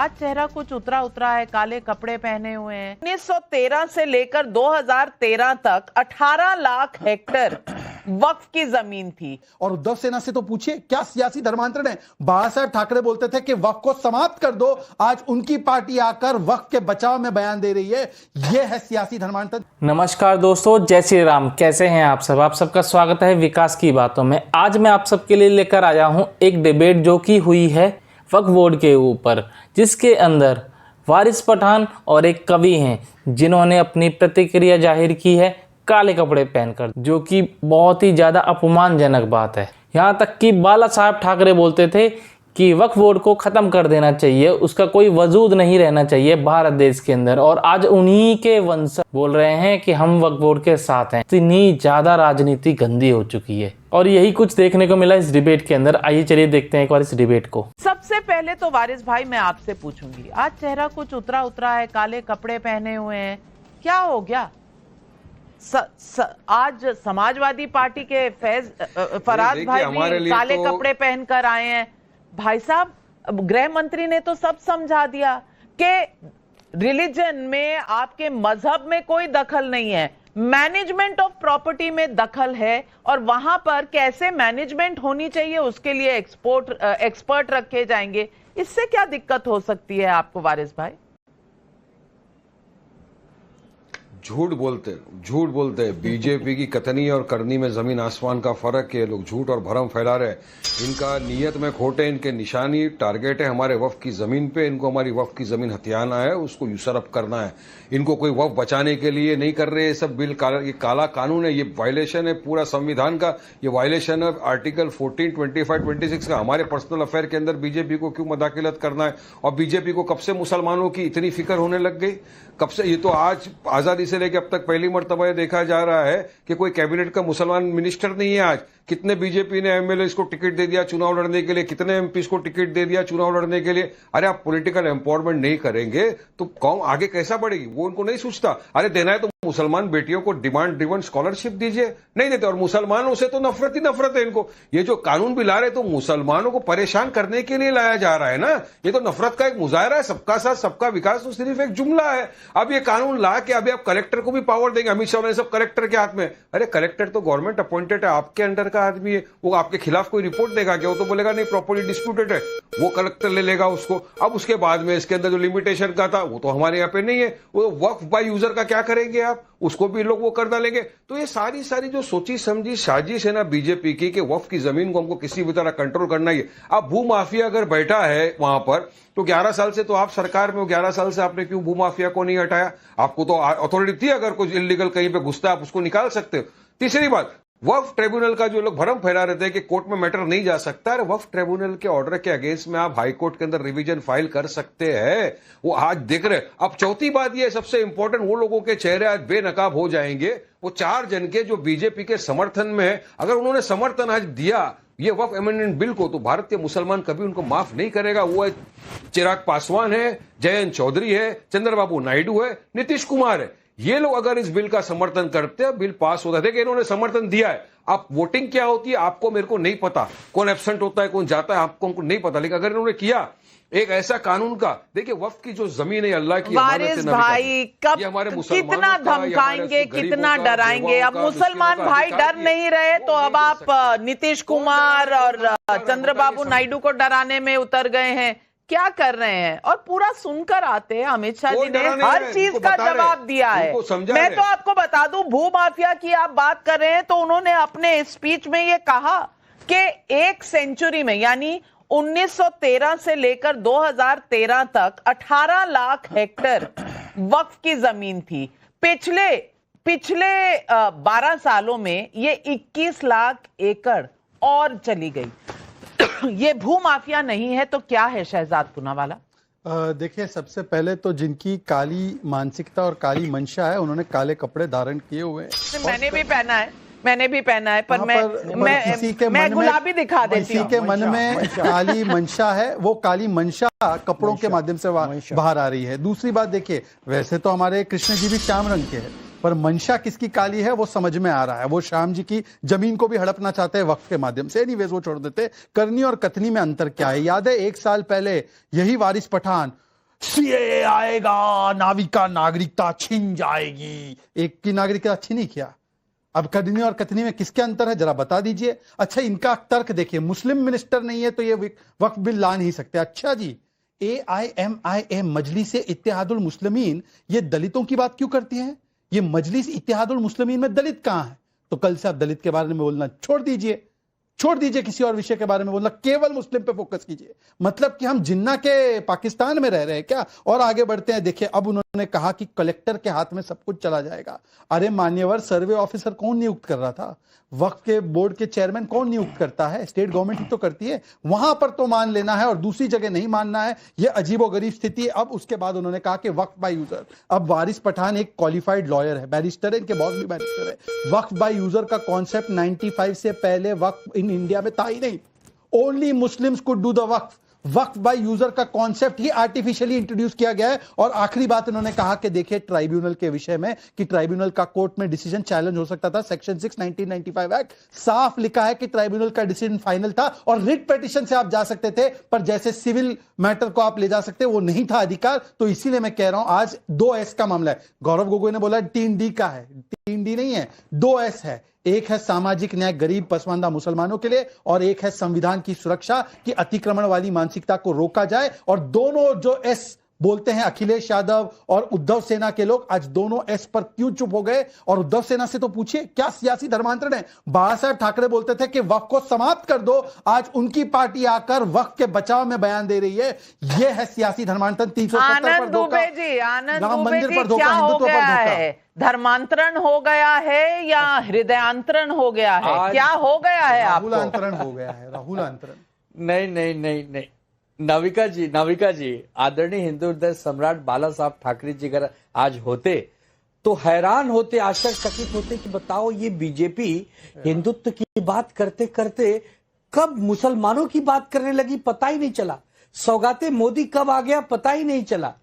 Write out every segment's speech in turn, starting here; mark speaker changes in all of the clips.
Speaker 1: आज चेहरा कुछ उतरा उतरा है, काले कपड़े पहने हुए हैं। 1913 से लेकर 2013 तक 18 लाख हेक्टेयर वक्फ की जमीन थी।
Speaker 2: और उद्धव सेना से तो पूछिए क्या सियासी धर्मांतरण है। बाला साहब ठाकरे बोलते थे कि वक्फ को समाप्त कर दो, आज उनकी पार्टी आकर वक्फ के बचाव में बयान दे रही है। यह है सियासी धर्मांतरण।
Speaker 3: नमस्कार दोस्तों, जय श्री राम। कैसे हैं आप सब? आप सबका स्वागत है विकास की बातों में। आज मैं आप सबके लिए लेकर आया हूं एक डिबेट जो कि हुई है वक्फ बोर्ड के ऊपर, जिसके अंदर वारिस पठान और एक कवि हैं जिन्होंने अपनी प्रतिक्रिया जाहिर की है काले कपड़े पहनकर, जो कि बहुत ही ज़्यादा अपमानजनक बात है। यहाँ तक कि बाला साहब ठाकरे बोलते थे कि वक्फ बोर्ड को ख़त्म कर देना चाहिए, उसका कोई वजूद नहीं रहना चाहिए भारत देश के अंदर। और आज उन्हीं के वंशज बोल रहे हैं कि हम वक्फ बोर्ड के साथ हैं। इतनी ज़्यादा राजनीति गंदी हो चुकी है और यही कुछ देखने को मिला इस डिबेट के अंदर। आइए चलिए देखते हैं एक बार इस डिबेट को।
Speaker 1: सबसे पहले तो वारिस भाई मैं आपसे पूछूंगी, आज चेहरा कुछ उतरा उतरा है, काले कपड़े पहने हुए हैं, क्या हो गया? आज समाजवादी पार्टी के फराज भाई भी काले कपड़े पहनकर आए हैं। भाई साहब, गृह मंत्री ने तो सब समझा दिया कि रिलीजन में, आपके मजहब में कोई दखल नहीं है, मैनेजमेंट ऑफ प्रॉपर्टी में दखल है और वहां पर कैसे मैनेजमेंट होनी चाहिए उसके लिए एक्सपर्ट रखे जाएंगे। इससे क्या दिक्कत हो सकती है आपको वारिस भाई?
Speaker 4: झूठ बोलते हैं। बीजेपी की कथनी और करनी में जमीन आसमान का फर्क है। लोग झूठ और भरम फैला रहे हैं। इनका नीयत में खोटे, इनके निशानी टारगेट है हमारे वक्फ की जमीन पे। इनको हमारी वक्फ की जमीन हथियाना है, उसको यूसरअप करना है। इनको कोई वक्फ बचाने के लिए नहीं कर रहे। ये सब बिल ये काला कानून है, ये वायलेशन है पूरा संविधान का, ये वायलेशन है आर्टिकल 14, 25, 26 का। हमारे पर्सनल अफेयर के अंदर बीजेपी को क्यों मदाखिलत करना है? और बीजेपी को कब से मुसलमानों की इतनी फिक्र होने लग गई? कब से? ये तो आज आजादी से लेकर अब तक पहली मर्तबा ये देखा जा रहा है कि कोई कैबिनेट का मुसलमान मिनिस्टर नहीं है। आज कितने बीजेपी ने एमएलए को टिकट दे दिया चुनाव लड़ने के लिए, कितने एमपी को टिकट दे दिया चुनाव लड़ने के लिए। अरे आप पॉलिटिकल एम्पावरमेंट नहीं करेंगे तो कौन आगे कैसा बढ़ेगी? वो उनको नहीं सोचता। अरे देना है तो मुसलमान बेटियों को डिमांड ड्रिवन स्कॉलरशिप दीजिए, नहीं देते। और मुसलमानों से तो नफरत ही नफरत है इनको। ये जो कानून भी ला रहे तो मुसलमानों को परेशान करने के लिए लाया जा रहा है ना। ये तो नफरत का एक मुजाहरा है। सबका साथ सबका विकास तो सिर्फ एक जुमला है। अब ये कानून ला के अभी आप कलेक्टर को भी पावर देंगे। अमित शाह ने सब कलेक्टर के हाथ में। अरे कलेक्टर तो गवर्नमेंट अपॉइंटेड है, आपके अंडर का आदमी है। वो आपके खिलाफ कोई रिपोर्ट देगा क्या? वो तो बोलेगा नहीं प्रॉपर्ली डिस्प्यूटेड है, वो कलेक्टर ले लेगा उसको। अब उसके बाद में इसके अंदर जो लिमिटेशन का था वो तो हमारे यहाँ पे नहीं है। वो वक्फ बाय यूजर का क्या करेंगे आप? उसको भी लोग वो कर डालेंगे। तो ये सारी जो सोची समझी साजिश है ना बीजेपी की कि वक्फ की जमीन को हमको किसी भी तरह कंट्रोल करना ही। अब भू माफिया अगर बैठा है वहां पर तो 11 साल से तो आप सरकार में हो, 11 साल से आपने क्यों भू माफिया को नहीं हटाया? आपको तो अथॉरिटी थी, अगर कुछ इलीगल कहीं पे घुसता आप उसको निकाल सकते हो। तीसरी बात, वक्फ ट्रिब्यूनल का जो लोग भरम फैला रहे थे कि कोर्ट में मैटर नहीं जा सकता है, वक्फ ट्रिब्यूनल के ऑर्डर के अगेंस्ट में आप हाई कोर्ट के अंदर रिवीजन फाइल कर सकते हैं। वो आज देख रहे। अब चौथी बात ये सबसे इंपॉर्टेंट, वो लोगों के चेहरे आज बेनकाब हो जाएंगे, वो 4 जन के जो बीजेपी के समर्थन में है। अगर उन्होंने समर्थन आज दिया ये वक्फ अमेंडमेंट बिल को, तो भारत के मुसलमान कभी उनको माफ नहीं करेगा। वो है चिराग पासवान है, जयंत चौधरी है, चंद्रबाबू नायडू है, नीतीश कुमार है। ये लोग अगर इस बिल का समर्थन करते हैं, बिल पास होता है। देखिए इन्होंने समर्थन दिया है। अब वोटिंग क्या होती है आपको मेरे को नहीं पता, कौन एब्सेंट होता है कौन जाता है आपको हमको नहीं पता, लेकिन अगर इन्होंने किया एक ऐसा कानून का, देखिए वक्फ की जो जमीन है अल्लाह की,
Speaker 1: वारिस भाई कब कितना धमकाएंगे, कितना डराएंगे? अब मुसलमान भाई डर नहीं रहे तो अब आप नीतीश कुमार और चंद्रबाबू नायडू को डराने में उतर गए हैं। क्या कर रहे हैं? और पूरा सुनकर आते हैं, अमित शाह जी ने हर चीज का जवाब दिया है। मैं तो आपको बता दूं, भू माफिया की आप बात कर रहे हैं तो उन्होंने अपने स्पीच में ये कहा कि 1 सेंचुरी में, यानी 1913 से लेकर 2013 तक 18 लाख हेक्टेयर वक्फ की जमीन थी। पिछले 12 सालों में ये 21 लाख एकड़ और चली गई। ये भू माफिया नहीं है तो क्या है शहजाद पूनावाला?
Speaker 2: देखिए, सबसे पहले तो जिनकी काली मानसिकता और काली मंशा है उन्होंने काले कपड़े धारण किए हुए हैं।
Speaker 1: मैंने भी पहना है पर मैं गुलाबी दिखा देती हूँ।
Speaker 2: किसी के मन में काली मंशा है, वो काली मंशा कपड़ों के माध्यम से बाहर आ रही है। दूसरी बात देखिए, वैसे तो हमारे कृष्ण जी भी श्याम रंग के हैं, पर मंशा किसकी काली है वो समझ में आ रहा है। वो श्याम जी की जमीन को भी हड़पना चाहते हैं वक्फ के माध्यम से। एनीवेज वो छोड़ देते। करनी और कथनी में अंतर क्या है? याद है 1 साल पहले यही वारिस पठान सीएए आएगा, नाविका नागरिकता छिन जाएगी। एक की नागरिकता छिनी क्या? अब कदनी और कतनी में किसके अंतर है, जरा बता दीजिए। अच्छा, इनका तर्क देखिए, मुस्लिम मिनिस्टर नहीं है तो ये वक्फ बिल ला नहीं सकते। अच्छा जी, AIMIM मजलिस इत्तेहादुल मुस्लिमीन ये दलितों की बात क्यों करती है? ये मजलिस इत्तेहादुल मुस्लिमीन में दलित कहां है? तो कल से आप दलित के बारे में बोलना छोड़ दीजिए, किसी और विषय के बारे में बोलना, केवल मुस्लिम पे फोकस कीजिए। मतलब कि हम जिन्ना के पाकिस्तान में रह रहे हैं क्या? और आगे बढ़ते हैं, देखिए अब उन्होंने कहा कि कलेक्टर के हाथ में सब कुछ चला जाएगा। अरे मान्यवर, सर्वे ऑफिसर कौन नियुक्त कर रहा था? वक्फ के बोर्ड के चेयरमैन कौन नियुक्त करता है? स्टेट गवर्नमेंट ही तो करती है। वहां पर तो मान लेना है और दूसरी जगह नहीं मानना है, यह अजीबोगरीब स्थिति है। अब उसके बाद उन्होंने कहा कि वक्फ बाय यूजर। अब वारिस पठान एक क्वालिफाइड लॉयर है, बैरिस्टर है, इनके बॉस भी बैरिस्टर है। वक्फ बाय यूजर का कॉन्सेप्ट 95 से पहले वक्फ इन इंडिया में था ही नहीं। Only Muslims could do the Waqf. Waqf by user का कॉन्सेप्ट ही आर्टिफिशियली इंट्रोड्यूस किया गया है। और आखिरी बात उन्होंने कहा कि देखिए ट्राइब्यूनल के विषय में कि ट्राइब्यूनल का कोर्ट में डिसीजन चैलेंज हो सकता था। सेक्शन 6 1995 एक्ट साफ लिखा है कि ट्राइब्यूनल का डिसीजन फाइनल था और रिट पिटीशन से आप जा सकते थे, पर जैसे सिविल मैटर को आप ले जा सकते वो नहीं था अधिकार। तो इसीलिए मैं कह रहा हूं आज 2S का मामला है। गौरव गोगोई ने बोला 3D का है, 3D नहीं है, 2S है। एक है सामाजिक न्याय गरीब पसमानदा मुसलमानों के लिए और एक है संविधान की सुरक्षा की अतिक्रमण वाली मानसिकता को रोका जाए। और दोनों जो एस बोलते हैं अखिलेश यादव और उद्धव सेना के लोग, आज दोनों एस पर क्यों चुप हो गए? और उद्धव सेना से तो पूछिए क्या सियासी धर्मांतरण है। बाला साहब ठाकरे बोलते थे कि वक्फ को समाप्त कर दो, आज उनकी पार्टी आकर वक्फ के बचाव में बयान दे रही है। यह है सियासी धर्मांतरण। 370 पर धोखा, राम मंदिर पर धोखा, हिंदुत्व पर धोखा।
Speaker 1: धर्मांतरण हो गया है या हृदयांतरण हो गया है? क्या हो गया है?
Speaker 2: राहुलांतरण हो गया है, राहुलांतरण।
Speaker 5: नहीं, नाविका जी, आदरणीय हिंदू हृदय सम्राट बाला साहब ठाकरे जी अगर आज होते तो हैरान होते, आश्चर्यचकित होते कि बताओ ये बीजेपी हिंदुत्व की बात करते करते कब मुसलमानों की बात करने लगी, पता ही नहीं चला। सौगाते मोदी कब आ गया, पता ही नहीं चला।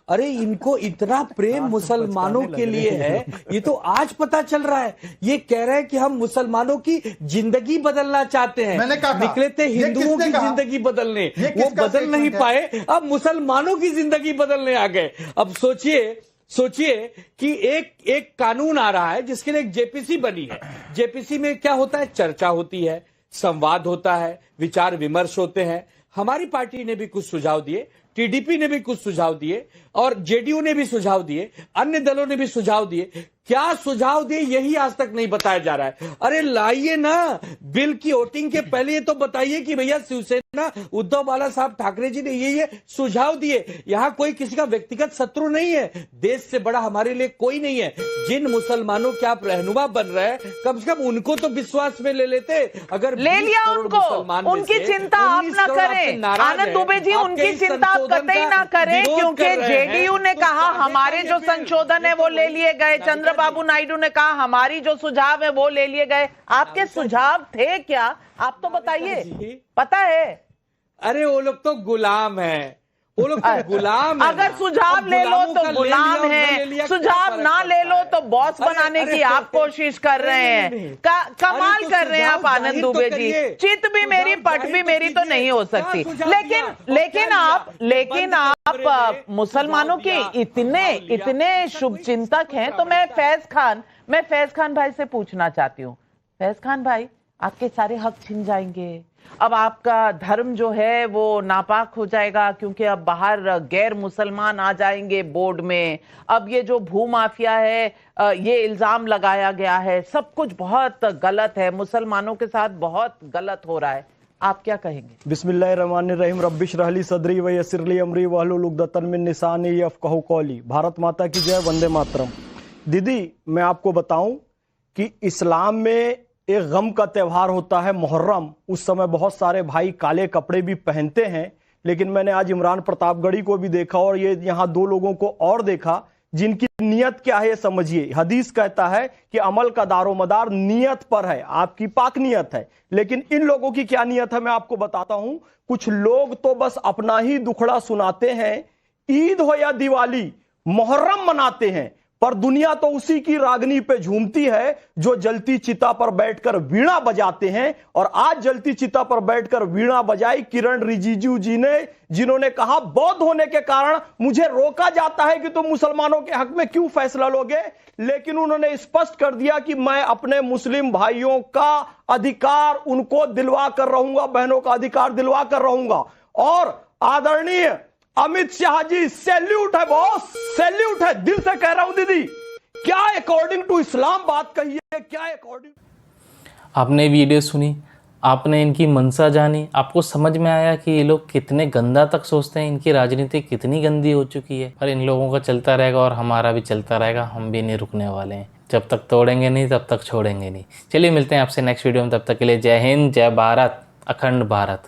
Speaker 5: अरे इनको इतना प्रेम मुसलमानों के लिए है, ये तो आज पता चल रहा है। ये कह रहे हैं कि हम मुसलमानों की जिंदगी बदलना चाहते हैं। निकले थे हिंदुओं की जिंदगी बदलने, वो बदल नहीं पाए, अब मुसलमानों की जिंदगी बदलने आ गए। अब सोचिए कि एक कानून आ रहा है जिसके लिए एक जेपीसी बनी है। जेपीसी में क्या होता है? चर्चा होती है, संवाद होता है, विचार विमर्श होते हैं। हमारी पार्टी ने भी कुछ सुझाव दिए, टीडीपी ने भी कुछ सुझाव दिए और जेडीयू ने भी सुझाव दिए, अन्य दलों ने भी सुझाव दिए। क्या सुझाव दिए यही आज तक नहीं बताया जा रहा है। अरे लाइए ना, बिल की वोटिंग के पहले ये तो बताइए कि भैया शिवसेना उद्धव बाला साहब ठाकरे जी ने ये सुझाव दिए। यहां कोई किसी का व्यक्तिगत शत्रु नहीं है, देश से बड़ा हमारे लिए कोई नहीं है। जिन मुसलमानों के आप रहनुमा बन रहे हैं, कम से कम उनको तो विश्वास में ले लेते। अगर
Speaker 1: ले लिया उनको, उनकी चिंता आप ना करें आनंद दुबे जी, उनकी चिंता आप कतई ना करें, क्योंकि जेडीयू ने कहा हमारे जो संशोधन है वो ले लिए गए, चंद्रबाबू नायडू ने कहा हमारी जो सुझाव है वो ले लिए गए। आपके सुझाव थे क्या? आप तो बताइए, पता है?
Speaker 5: अरे वो लोग तो गुलाम हैं, वो लोग तो गुलाम है।
Speaker 1: अगर सुझाव ले लो तो गुलाम है, सुझाव ना ले लो तो बॉस बनाने की आप कोशिश कर रहे हैं। कमाल कर रहे हैं आप आनंद दुबे जी। चित भी मेरी, पट भी मेरी तो नहीं हो सकती। लेकिन आप मुसलमानों के इतने शुभ चिंतक हैं, तो मैं फैज खान भाई से पूछना चाहती हूँ। फैज खान भाई, आपके सारे हक छिन जाएंगे, अब आपका धर्म जो है वो नापाक हो जाएगा, क्योंकि अब बाहर गैर मुसलमान आ जाएंगे बोर्ड में। अब ये जो भू माफिया है, ये इल्जाम लगाया गया है, सब कुछ बहुत गलत है, मुसलमानों के साथ बहुत गलत हो रहा है। आप क्या कहेंगे?
Speaker 6: बिस्मिल्लाहिर्रहमानिर्रहीम, रब्बिश रहली सदरी व यस्सिरली अमरी वहलुल उक़दतन मिन लिसानी यफ़क़हू क़ौली। भारत माता की जय, वंदे मातरम। दीदी, मैं आपको बताऊं कि इस्लाम में एक गम का त्यौहार होता है मुहर्रम। उस समय बहुत सारे भाई काले कपड़े भी पहनते हैं, लेकिन मैंने आज इमरान प्रतापगढ़ी को भी देखा और ये यहाँ दो लोगों को और देखा जिनकी नियत क्या है ये समझिए। हदीस कहता है कि अमल का दारोमदार नियत पर है, आपकी पाक नियत है। लेकिन इन लोगों की क्या नियत है मैं आपको बताता हूं। कुछ लोग तो बस अपना ही दुखड़ा सुनाते हैं, ईद हो या दिवाली, मुहर्रम मनाते हैं, पर दुनिया तो उसी की रागनी पे झूमती है जो जलती चिता पर बैठकर वीणा बजाते हैं। और आज जलती चिता पर बैठकर वीणा बजाई किरण रिजिजू जी ने, जिन्होंने कहा बौद्ध होने के कारण मुझे रोका जाता है कि तुम मुसलमानों के हक में क्यों फैसला लोगे, लेकिन उन्होंने स्पष्ट कर दिया कि मैं अपने मुस्लिम भाइयों का अधिकार उनको दिलवा कर रहूंगा, बहनों का अधिकार दिलवा कर रहूंगा। और आदरणीय अमित शाह जी, सैल्यूट है बॉस, सैल्यूट है, दिल से कह रहा हूं दीदी, क्या अकॉर्डिंग टू इस्लाम बात कही है, क्या अकॉर्डिंग।
Speaker 3: आपने वीडियो सुनी, आपने इनकी मंशा जानी, आपको समझ में आया कि ये लोग कितने गंदा तक सोचते हैं, इनकी राजनीति कितनी गंदी हो चुकी है। पर इन लोगों का चलता रहेगा और हमारा भी चलता रहेगा, हम भी नहीं रुकने वाले हैं। जब तक तोड़ेंगे नहीं तब तक छोड़ेंगे नहीं। चलिए मिलते हैं आपसे नेक्स्ट वीडियो में, तब तक के लिए जय हिंद, जय भारत, अखंड भारत।